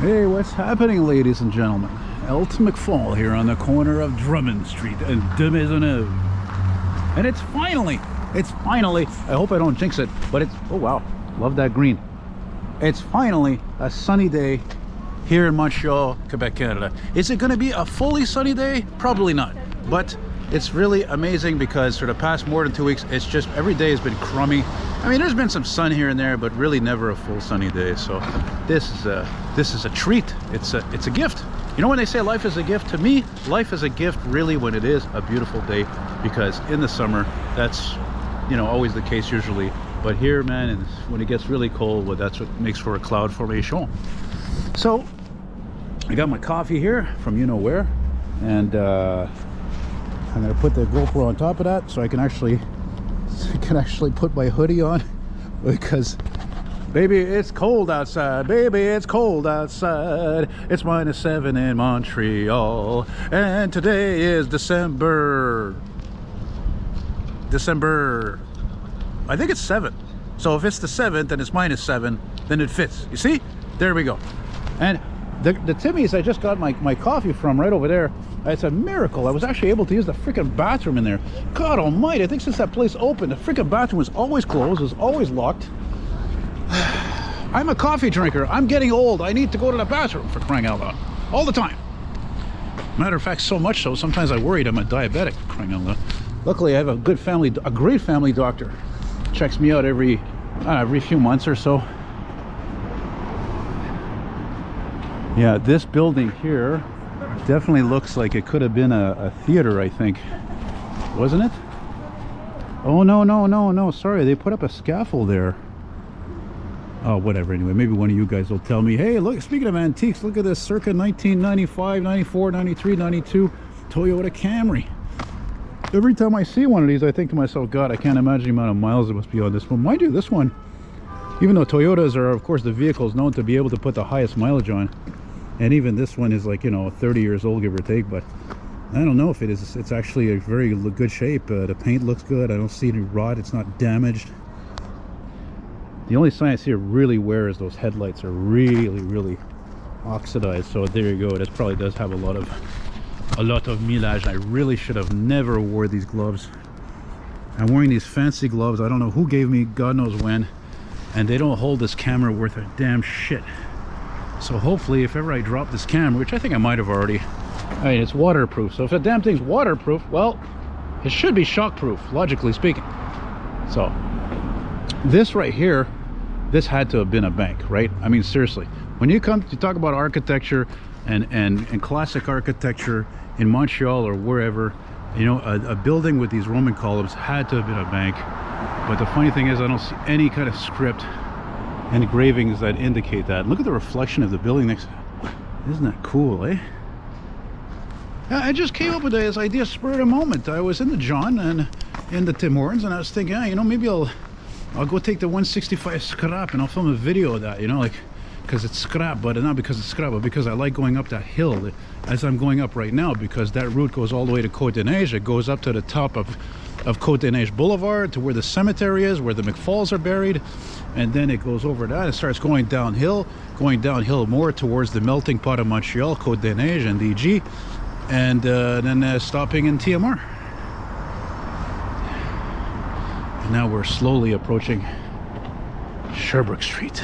Hey, what's happening, ladies and gentlemen? Elton McFall here on the corner of Drummond Street and de Maisoneuve. And it's finally, I hope I don't jinx it, but it's, oh wow, love that green. It's finally a sunny day here in Montreal, Quebec, Canada. Is it going to be a fully sunny day? Probably not. But it's really amazing because for the past more than 2 weeks, it's just every day has been crummy. I mean, there's been some sun here and there, but really never a full sunny day. So this is a treat. It's a gift. You know when they say life is a gift? To me, life is a gift really when it is a beautiful day, because in the summer, that's, you know, always the case usually. But here, man, and when it gets really cold, well, that's what makes for a cloud formation. So I got my coffee here from you know where, and I'm gonna put the GoPro on top of that so I can actually put my hoodie on, because baby, it's cold outside. Baby, it's cold outside. It's -7 in Montreal, and today is December. I think it's 7th. So if it's the 7th and it's -7, then it fits. You see? There we go. And the Timmy's I just got my coffee from right over there. It's a miracle. I was actually able to use the freaking bathroom in there. God almighty, I think since that place opened, the freaking bathroom was always closed, was always locked. I'm a coffee drinker. I'm getting old. I need to go to the bathroom, for crying out loud. All the time. Matter of fact, so much so, sometimes I worried I'm a diabetic, crying out loud. Luckily, I have a great family doctor. Checks me out every few months or so. Yeah, this building here definitely looks like it could have been a theater, I think. Wasn't it? Oh, no. Sorry, they put up a scaffold there. Oh, whatever. Anyway, maybe one of you guys will tell me, hey, look, speaking of antiques, look at this circa 1995, 94, 93, 92 Toyota Camry. Every time I see one of these, I think to myself, God, I can't imagine the amount of miles it must be on this one. Mind you, this one, even though Toyotas are, of course, the vehicles known to be able to put the highest mileage on, and even this one is like, you know, 30 years old, give or take, but I don't know if it is. It's actually a very good shape. The paint looks good. I don't see any rot. It's not damaged. The only sign I see of really wear is those headlights are really oxidized. So there you go. This probably does have a lot of millage. I really should have never wore these gloves. I'm wearing these fancy gloves. I don't know who gave me, God knows when, and they don't hold this camera worth a damn shit. So hopefully, if ever I drop this camera, which I think I might have already, I mean, it's waterproof. So if the damn thing's waterproof, well, it should be shockproof, logically speaking. So this right here, this had to have been a bank, right? I mean, seriously, when you come to talk about architecture and classic architecture in Montreal or wherever, you know, a building with these Roman columns had to have been a bank. But the funny thing is, I don't see any kind of script engravings that indicate that. Look at the reflection of the building next. Isn't that cool, eh? Yeah, I just came up with this idea spur of the moment. I was in the John and in the Tim Hortons, and I was thinking, yeah, you know, maybe I'll go take the 165 scrap and I'll film a video of that, you know, like, because it's scrap, but not because it's scrap, but because I like going up that hill as I'm going up right now, because that route goes all the way to Côte des Neiges. It goes up to the top of Côte des Neiges Boulevard to where the cemetery is, where the McFalls are buried, and then it goes over that. It starts going downhill more towards the melting pot of Montreal, Côte des Neiges and DG, and then stopping in TMR. And now we're slowly approaching Sherbrooke Street.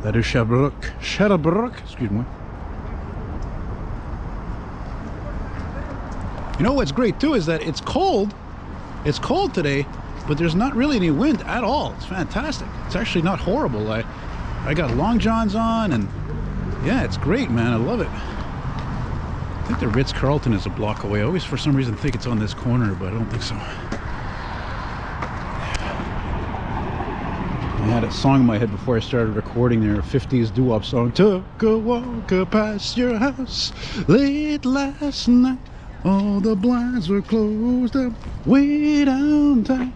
That is Sherbrooke, excuse me. You know what's great too is that it's cold. It's cold today, but there's not really any wind at all. It's fantastic. It's actually not horrible. I got long johns on, and yeah, it's great, man. I love it. I think the Ritz-Carlton is a block away. I always, for some reason, think it's on this corner, but I don't think so. I had a song in my head before I started recording there, a 50s doo-wop song. Took a walk past your house late last night. All the blinds were closed up way down tight.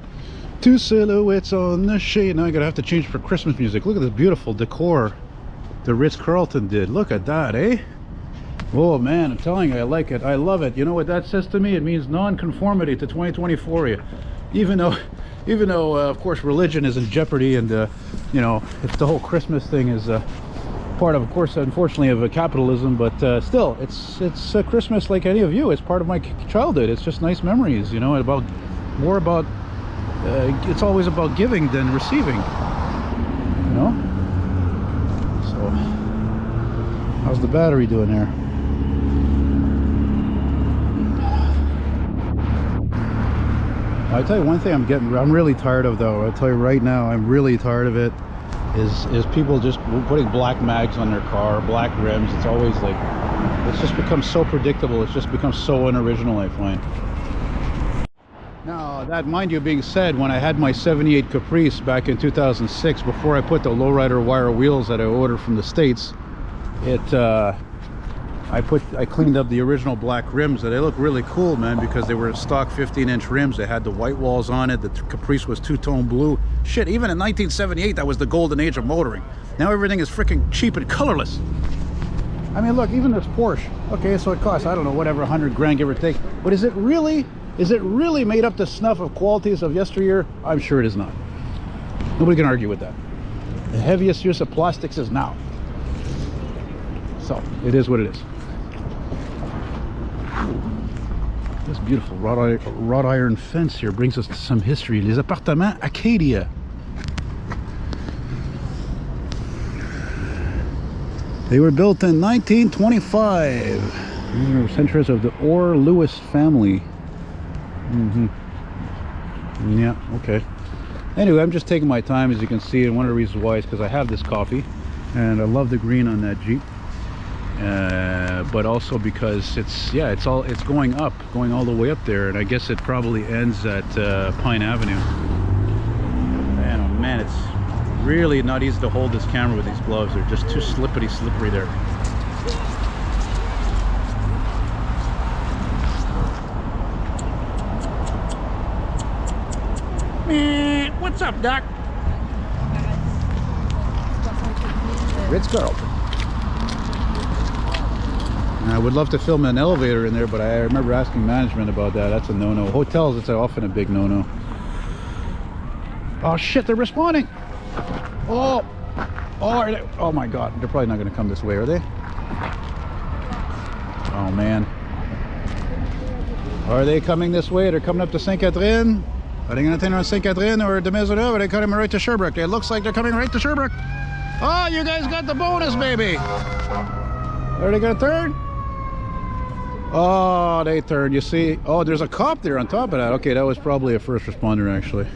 2 silhouettes on the shade. Now I'm gonna have to change for Christmas music. Look at this beautiful decor the Ritz-Carlton did. Look at that, eh? Oh man, I'm telling you, I like it. I love it. You know what that says to me? It means non-conformity to 2024. Even though of course religion is in jeopardy, and you know, if the whole Christmas thing is part of course, unfortunately, of capitalism, but still, it's Christmas like any of you. It's part of my childhood. It's just nice memories, you know, about more about it's always about giving than receiving, you know. So how's the battery doing there? I'll tell you one thing I'm really tired of, though. I'll tell you right now, I'm really tired of it. Is people just putting black mags on their car, black rims. It's always like, it's just become so predictable. It's just become so unoriginal, I find. Now, that, mind you, being said, when I had my 78 Caprice back in 2006, before I put the lowrider wire wheels that I ordered from the States, I cleaned up the original black rims, and they look really cool, man, because they were stock 15-inch rims. They had the white walls on it. The Caprice was two-tone blue. Shit, even in 1978, that was the golden age of motoring. Now everything is freaking cheap and colorless. I mean, look, even this Porsche. Okay, so it costs, I don't know, whatever, 100 grand, give or take. But is it really made up to snuff of qualities of yesteryear? I'm sure it is not. Nobody can argue with that. The heaviest use of plastics is now. So, it is what it is. This beautiful wrought iron fence here brings us to some history. Les appartements Acadia. They were built in 1925. These are centers of the Orr-Lewis family. Yeah, okay. Anyway, I'm just taking my time, as you can see, and one of the reasons why is because I have this coffee, and I love the green on that Jeep. But also because it's going up, going all the way up there, and I guess it probably ends at Pine Avenue. Man, oh man, it's really not easy to hold this camera with these gloves. They're just too slippery there. Man, what's up, Doc? Ritz-Carlton. I would love to film an elevator in there, but I remember asking management about that. That's a no-no. Hotels, it's often a big no-no. Oh shit, they're responding. Oh my god, they're probably not going to come this way, are they? Oh man, are they coming this way? They're coming up to St. Catherine. Are they going to turn on St. Catherine or de Maisoneuve? Are they coming right to Sherbrooke? It looks like they're coming right to Sherbrooke. Oh, you guys got the bonus, baby. Are they going to turn? Oh, they turned, you see. Oh, there's a cop there on top of that. Okay, that was probably a first responder, actually.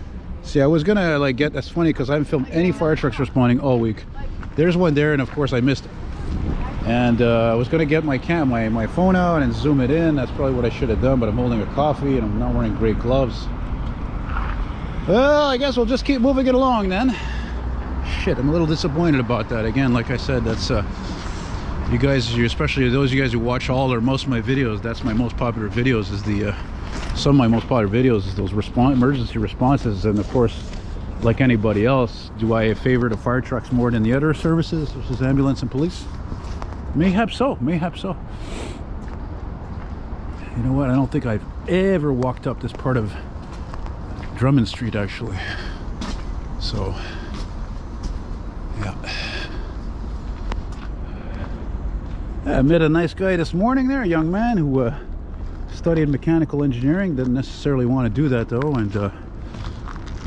See, I was gonna like get, that's funny because I haven't filmed any fire trucks responding all week. There's one there, and of course I missed it. And I was gonna get my phone out and zoom it in. That's probably what I should have done, but I'm holding a coffee and I'm not wearing great gloves. Well, I guess we'll just keep moving it along then. Shit, I'm a little disappointed about that. Again, like I said, that's you guys, especially those of you guys who watch all or most of my videos, that's my most popular videos, is some of my most popular videos is those emergency responses. And of course, like anybody else, do I favor the fire trucks more than the other services, such as ambulance and police? Mayhap so, mayhap so. You know what, I don't think I've ever walked up this part of Drummond Street, actually. So yeah, I met a nice guy this morning there, a young man who studied mechanical engineering. Didn't necessarily want to do that though, and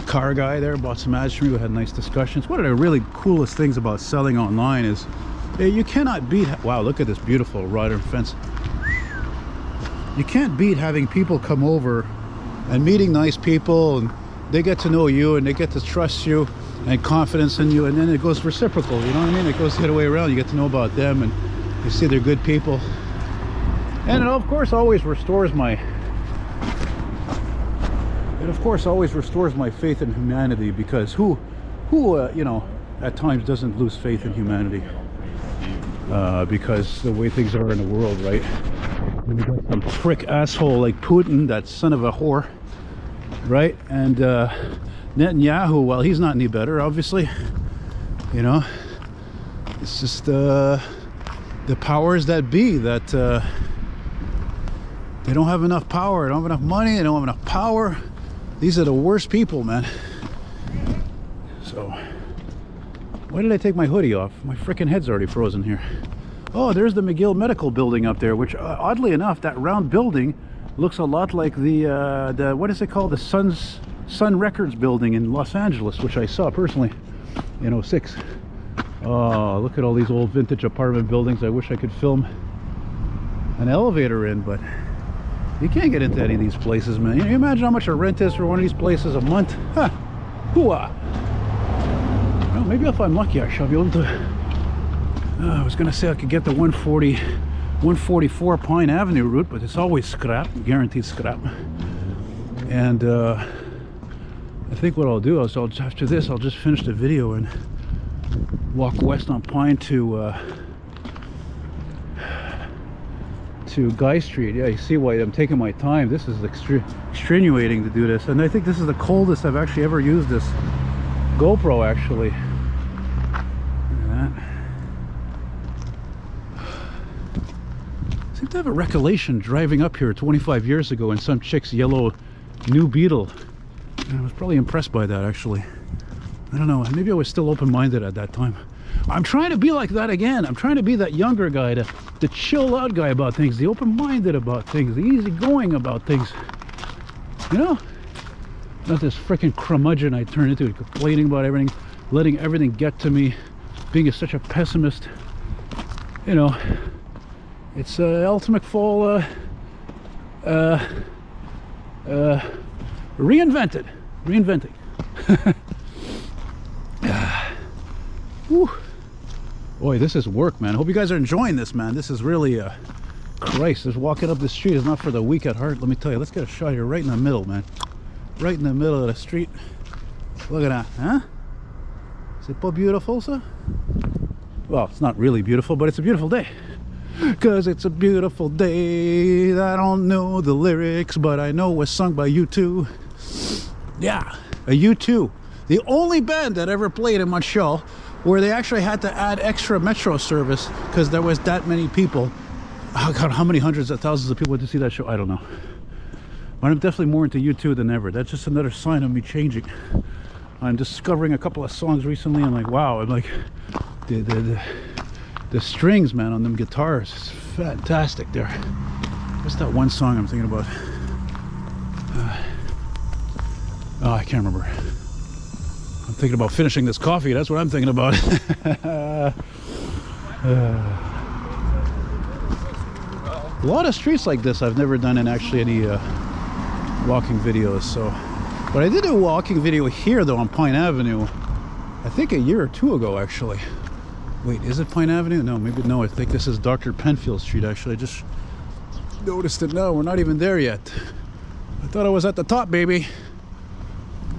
car guy there, bought some ads from me. We had nice discussions. One of the really coolest things about selling online is you cannot beat, wow, look at this beautiful wrought iron fence. You can't beat having people come over and meeting nice people, and they get to know you and they get to trust you and confidence in you, and then it goes reciprocal, you know what I mean? It goes the other way around. You get to know about them and you see they're good people, and it of course always restores my faith in humanity, because who you know, at times doesn't lose faith in humanity, because the way things are in the world, right? We got some prick asshole like Putin, that son of a whore, right? And Netanyahu, well, he's not any better, obviously. You know, it's just the powers that be that they don't have enough power, they don't have enough money, they don't have enough power. These are the worst people, man. So Why did I take my hoodie off? My freaking head's already frozen here. Oh, there's the McGill Medical Building up there, which oddly enough, that round building looks a lot like the what is it called? The Sun Records building in Los Angeles, which I saw personally in '06. Oh, look at all these old vintage apartment buildings. I wish I could film an elevator in, but you can't get into any of these places, man. You imagine how much a rent is for one of these places a month? Huh. Hooah. Well, maybe if I'm lucky, I shall be able to. I was gonna say I could get the 144 Pine Avenue route, but it's always scrap, guaranteed scrap. And I think what I'll do is after this I'll just finish the video and walk west on Pine to Guy Street. Yeah, you see why I'm taking my time. This is extenuating to do this, and I think this is the coldest I've actually ever used this GoPro, actually. Look at that. I seem to have a recollection driving up here 25 years ago in some chick's yellow new Beetle, and I was probably impressed by that, actually. I don't know, maybe I was still open-minded at that time. I'm trying to be like that again. I'm trying to be that younger guy, the chill out guy about things, the open-minded about things, the easygoing about things. You know? Not this freaking curmudgeon I turned into, complaining about everything, letting everything get to me, being such a pessimist. You know, it's eltonmcfall reinventing. Whew. Boy, this is work, man. I hope you guys are enjoying this, man. This is really Christ, just walking up the street is not for the weak at heart, let me tell you. Let's get a shot here right in the middle, man. Right in the middle of the street. Look at that, huh? Is it pas beautiful, sir? Well, it's not really beautiful, but it's a beautiful day. Cause it's a beautiful day. I don't know the lyrics, but I know it was sung by U2. Yeah, a U2. The only band that ever played in Montreal where they actually had to add extra metro service because there was that many people. Oh God, how many hundreds of thousands of people went to see that show? I don't know. But I'm definitely more into U2 than ever. That's just another sign of me changing. I'm discovering a couple of songs recently. I'm like, wow. I'm like, the strings, man, on them guitars is fantastic there. What's that one song I'm thinking about? Oh, I can't remember. I'm thinking about finishing this coffee. That's what I'm thinking about. A lot of streets like this I've never done in actually any walking videos. So, but I did do a walking video here though on Pine Avenue. I think a year or two ago actually. Wait, is it Pine Avenue? No, maybe no. I think this is Dr. Penfield Street actually. I just noticed it now. We're not even there yet. I thought I was at the top, baby.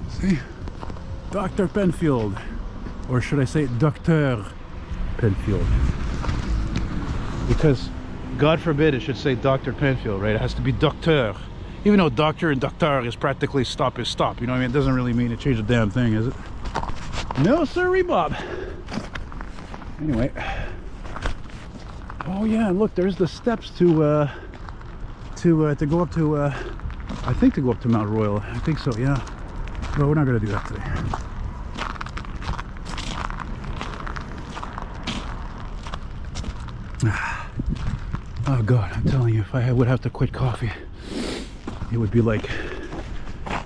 See? Dr. Penfield, or should I say Dr. Penfield, because God forbid it should say Dr. Penfield, right? It has to be Docteur, even though doctor and docteur is practically stop is stop, you know what I mean? It doesn't really mean to change a damn thing, is it? No sirree, Bob. Anyway, oh yeah, and look, there's the steps to go up to I think to go up to Mount Royal. I think so, yeah. Well, we're not going to do that today. Oh God, I'm telling you, if I would have to quit coffee, it would be like,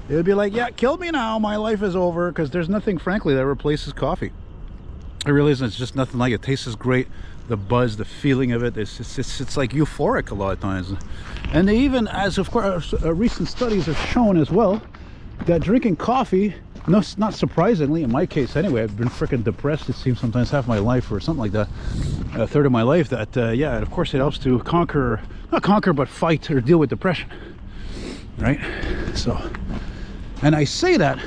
yeah, kill me now, my life is over, because there's nothing, frankly, that replaces coffee. It really isn't. It's just nothing like it. It tastes great. The buzz, the feeling of it, it's like euphoric a lot of times. And they even, as of course, recent studies have shown as well, that drinking coffee, no, not surprisingly, in my case anyway, I've been freaking depressed, it seems, sometimes half my life or something like that, a third of my life, that yeah, and of course it helps to not conquer, but fight or deal with depression, right? So, and I say that,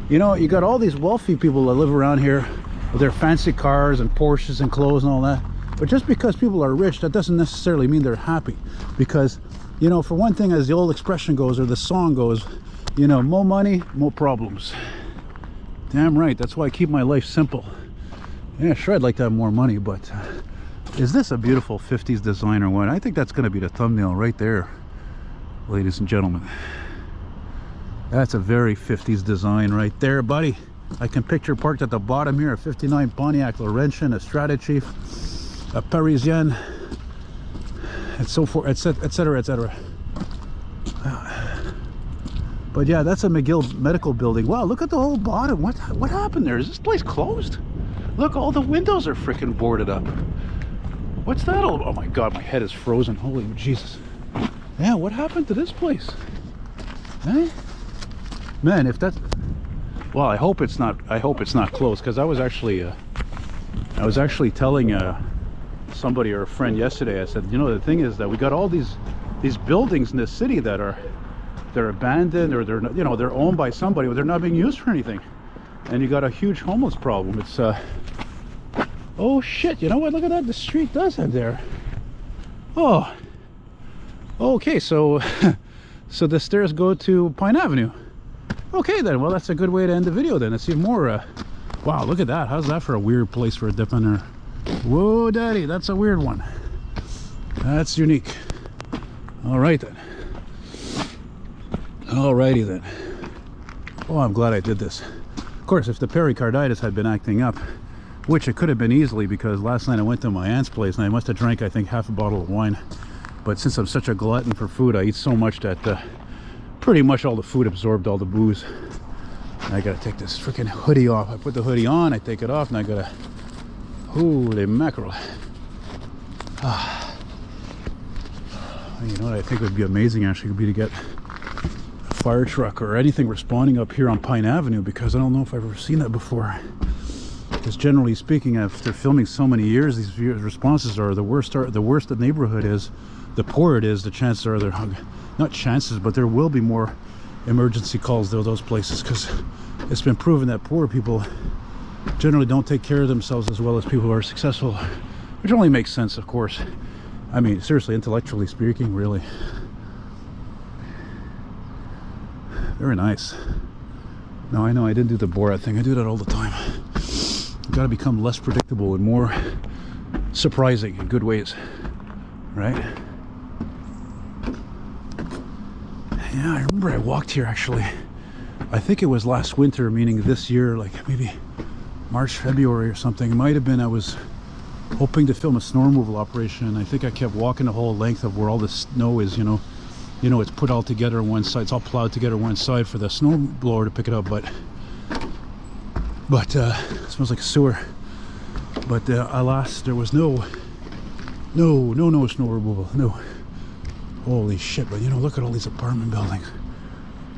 you know, you got all these wealthy people that live around here with their fancy cars and Porsches and clothes and all that, but just because people are rich, that doesn't necessarily mean they're happy, because, you know, for one thing, as the old expression goes, or the song goes, you know, more money, more problems. Damn right, that's why I keep my life simple. Yeah, sure, I'd like to have more money, but is this a beautiful 50s design or what? I think that's going to be the thumbnail right there, ladies and gentlemen. That's a very 50s design right there, buddy. I can picture parked at the bottom here a 59 Pontiac Laurentian, a Stratachief, a Parisienne, and so forth, etc., etc. But yeah, that's a McGill Medical Building. Wow, look at the whole bottom. What happened there? Is this place closed? Look, all the windows are freaking boarded up. What's that all? Oh my God, my head is frozen. Holy Jesus. Yeah, what happened to this place? Eh? Man, if that's... Well, I hope it's not closed, because I was actually telling somebody or a friend yesterday. I said, you know, the thing is that we got all these buildings in this city that they're abandoned, or they're, you know, they're owned by somebody, but they're not being used for anything, and you got a huge homeless problem. It's oh shit, you know what, look at that, the street does have there. Oh, okay, so so the stairs go to Pine Avenue. Okay then, well, that's a good way to end the video then. Let's see more. Wow, look at that. How's that for a weird place for a dip in there? Whoa daddy, that's a weird one. That's unique. All right then. Alrighty then. Oh, I'm glad I did this. Of course, if the pericarditis had been acting up, which it could have been easily, because last night I went to my aunt's place and I must have drank, I think, half a bottle of wine. But since I'm such a glutton for food, I eat so much that pretty much all the food absorbed all the booze. And I gotta take this freaking hoodie off. I put the hoodie on, I take it off, and I gotta... Holy mackerel. You know what I think would be amazing actually would be to get a fire truck or anything responding up here on Pine Avenue, because I don't know if I've ever seen that before. Because generally speaking, after filming so many years, these responses are the worse the neighborhood is, the poorer it is, the chances are they're... Not chances, but there will be more emergency calls to those places, because it's been proven that poor people generally don't take care of themselves as well as people who are successful, which only makes sense, of course. I mean, seriously, intellectually speaking, really. Very nice. No, I know I didn't do the Borat thing. I do that all the time. I've got to become less predictable and more surprising in good ways, right? Yeah, I remember I walked here actually. I think it was last winter, meaning this year, like maybe March, February or something. It might have been. I was hoping to film a snow removal operation, and I think I kept walking the whole length of where all the snow is, you know, it's put all together on one side, it's all plowed together on one side for the snow blower to pick it up, but it smells like a sewer. But alas, there was no snow removal, no. Holy shit. But you know, look at all these apartment buildings,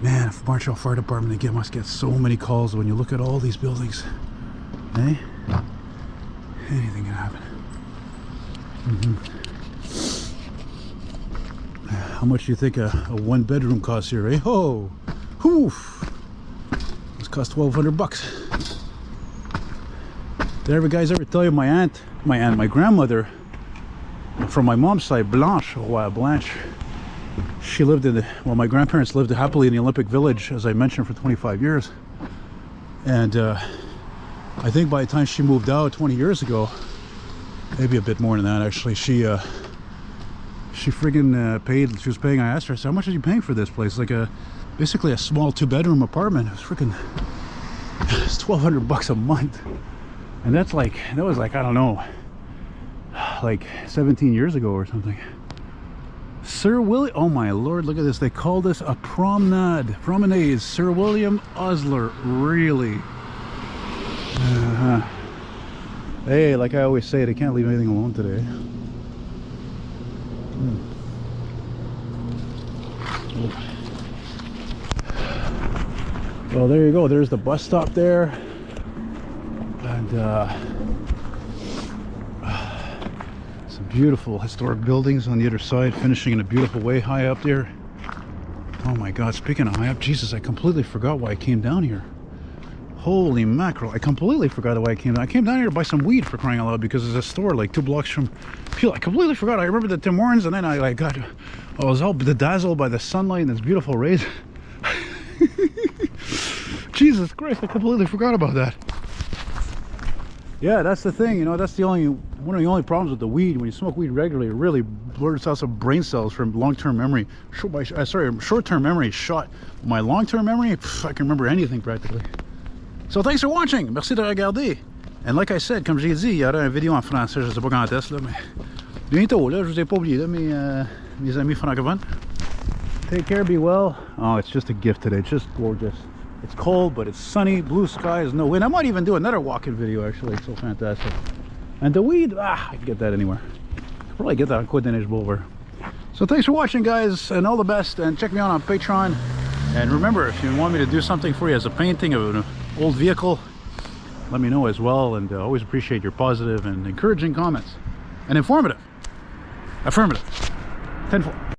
man. If Montreal Fire Department, they must get so many calls when you look at all these buildings, eh? Anything can happen. How much do you think a one bedroom costs here, eh? Oh, oof. This costs $1,200. Did guys ever tell you my grandmother from my mom's side, Blanche, she lived in the, well, my grandparents lived happily in the Olympic Village, as I mentioned, for 25 years. And I think by the time she moved out 20 years ago, maybe a bit more than that actually, she friggin' paid, she was paying, I asked her, I said, how much are you paying for this place? Like basically a small 2-bedroom apartment. It was freaking, it's $1,200 a month. And that was like, I don't know, like 17 years ago or something. Sir William, oh my lord, look at this. They call this a promenade. Sir William Osler, really? Hey, like I always say, they can't leave anything alone today. Well, there you go. There's the bus stop there, and some beautiful historic buildings on the other side, finishing in a beautiful way high up there. Oh my god, speaking of high up, Jesus, I completely forgot why I came down here. Holy mackerel, I completely forgot why I came down. I came down here to buy some weed, for crying out loud, because there's a store like 2 blocks from Peel. I completely forgot. I remember the Tim Hortons, and then I was all bedazzled by the sunlight and its beautiful rays. Jesus Christ, I completely forgot about that. Yeah, that's the thing, you know, that's one of the only problems with the weed. When you smoke weed regularly, it really blurs out some brain cells from long-term memory. Short-term memory is shot. My long-term memory, I can remember anything practically. So thanks for watching. Merci de regarder. And like I said, comme j'ai dit, il y aura une vidéo en français. Je sais pas quand est-ce, là, mais bientôt, là. Je vous ai pas oublié, là, mes amis francophones. Take care, be well. Oh, it's just a gift today. It's just gorgeous. It's cold, but it's sunny, blue skies, no wind. I might even do another walk-in video, actually. It's so fantastic. And the weed, I can get that anywhere. Probably get that on Côte des Neiges Boulevard. So thanks for watching, guys, and all the best. And check me out on Patreon. And remember, if you want me to do something for you as a painting of an old vehicle, let me know as well. And always appreciate your positive and encouraging comments. And informative. Affirmative. 10-4.